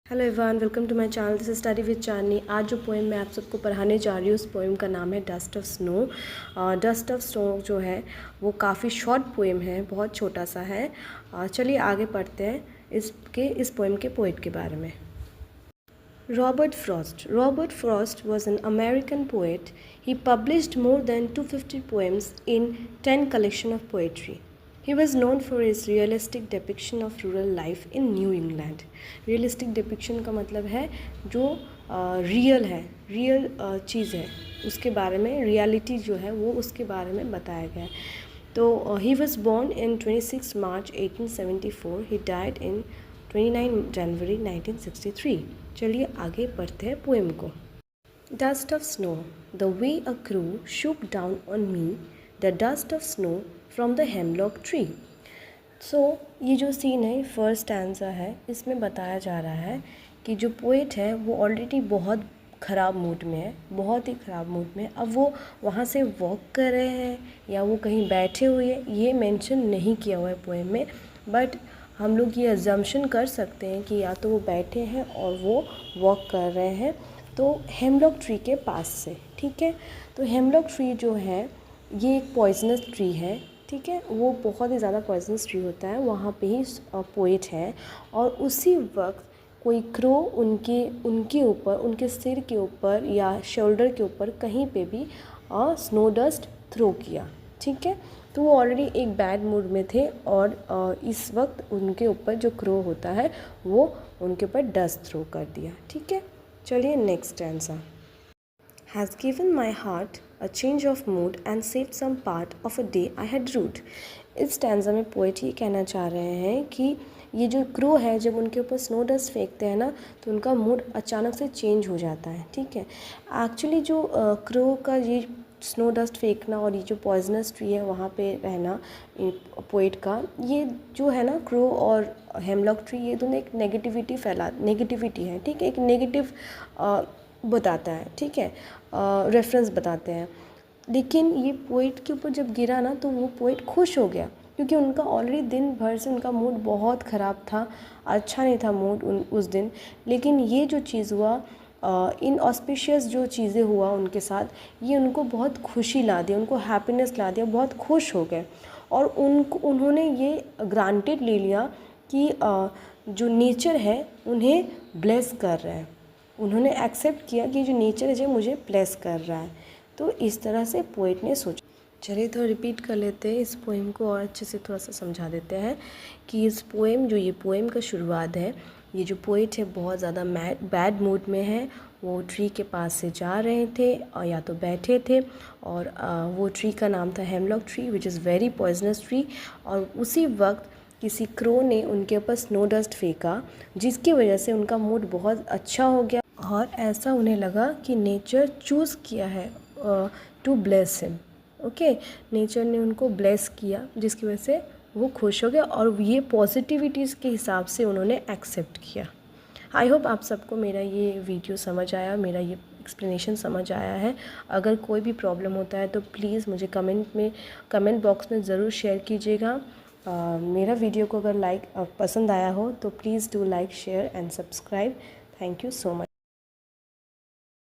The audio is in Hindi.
Hello everyone, welcome to my channel. This is study with Chandni. आज जो पोएम मैं आप सबको पढ़ाने जा रही हूँ उस पोएम का नाम है dust of snow. Dust of snow जो है वो काफ़ी शॉर्ट पोएम है, बहुत छोटा सा है। चलिए आगे पढ़ते हैं इस पोएम के पोइट के बारे में। Robert Frost. Robert Frost was an American poet. He published more than 250 poems in 10 collections of poetry. He was known for his realistic depiction of rural life in New England. Realistic depiction का मतलब है जो रियल है, रियल चीज़ है, उसके बारे में रियलिटी जो है वो उसके बारे में बताया गया है। तो he was born in 26 March 1874. He died in 29 जनवरी 1963। चलिए आगे पढ़ते हैं पोएम को। Dust of snow, the way a crow shook down on me, the dust of snow from the hemlock tree. So ये जो सीन है, फर्स्ट स्टैंजा है, इसमें बताया जा रहा है कि जो पोएट है वो ऑलरेडी बहुत ख़राब मूड में है, बहुत ही ख़राब मूड में है। अब वो वहाँ से वॉक कर रहे हैं या वो कहीं बैठे हुए हैं, ये मेंशन नहीं किया हुआ है पोएम में, बट हम लोग ये अजम्पशन कर सकते हैं कि या तो वो बैठे हैं और वो वॉक कर रहे हैं, तो हेमलॉक ट्री के पास से। ठीक है, तो हेमलॉक ट्री जो है ये एक पॉइजनस ट्री है। ठीक है, वो बहुत ही ज़्यादा पॉइजनस ट्री होता है। वहाँ पे ही पोएट है और उसी वक्त कोई क्रो उनके ऊपर, उनके सिर के ऊपर या शोल्डर के ऊपर कहीं पे भी स्नो डस्ट थ्रो किया। ठीक है, तो वो ऑलरेडी एक बैड मूड में थे और इस वक्त उनके ऊपर जो क्रो होता है वो उनके ऊपर डस्ट थ्रो कर दिया। ठीक है, चलिए next answer. Has given my heart a change of mood and saved some part of a day I had rued. इस स्टैंजा में पोएट ये कहना चाह रहे हैं कि ये जो क्रो है जब उनके ऊपर स्नो डस्ट फेंकते हैं ना तो उनका मूड अचानक से चेंज हो जाता है। ठीक है, एक्चुअली जो क्रो का ये स्नो डस्ट फेंकना और ये जो पॉइजनस ट्री है वहाँ पे रहना पोएट का, ये जो है ना क्रो और हेमलॉक ट्री, ये दोनों एक नेगेटिविटी है। ठीक है, एक नेगेटिव बताता है। ठीक है, रेफरेंस बताते हैं। लेकिन ये पोएट के ऊपर जब गिरा ना तो वो पोएट खुश हो गया क्योंकि उनका ऑलरेडी दिन भर से उनका मूड बहुत ख़राब था, अच्छा नहीं था मूड उस दिन। लेकिन ये जो चीज़ हुआ, इन ऑस्पिशियस जो चीज़ें हुआ उनके साथ, ये उनको बहुत खुशी ला दिया, उनको हैप्पीनेस ला दिया, बहुत खुश हो गए। और उन्होंने ये ग्रांटेड ले लिया कि जो नेचर है उन्हें ब्लेस कर रहा है। उन्होंने एक्सेप्ट किया कि जो नेचर है जो मुझे ब्लेस कर रहा है। तो इस तरह से पोएट ने सोचा। चलिए तो रिपीट कर लेते हैं इस पोएम को और अच्छे से थोड़ा सा समझा देते हैं कि इस पोएम जो ये पोएम का शुरुआत है, ये जो पोएट है बहुत ज़्यादा बैड मूड में है। वो ट्री के पास से जा रहे थे और या तो बैठे थे और वो ट्री का नाम था hemlock tree which is very poisonous tree. और उसी वक्त किसी क्रो ने उनके ऊपर स्नो डस्ट फेंका जिसकी वजह से उनका मूड बहुत अच्छा हो गया और ऐसा उन्हें लगा कि नेचर चूज़ किया है to bless him. Okay, nature ने उनको ब्लेस किया जिसकी वजह से वो खुश हो गया और ये पॉजिटिविटीज़ के हिसाब से उन्होंने एक्सेप्ट किया। आई होप आप सबको मेरा ये वीडियो समझ आया, मेरा ये एक्सप्लेनेशन समझ आया है। अगर कोई भी प्रॉब्लम होता है तो प्लीज़ मुझे कमेंट बॉक्स में ज़रूर शेयर कीजिएगा। मेरा वीडियो को अगर पसंद आया हो तो please do like, share and subscribe. Thank you so much.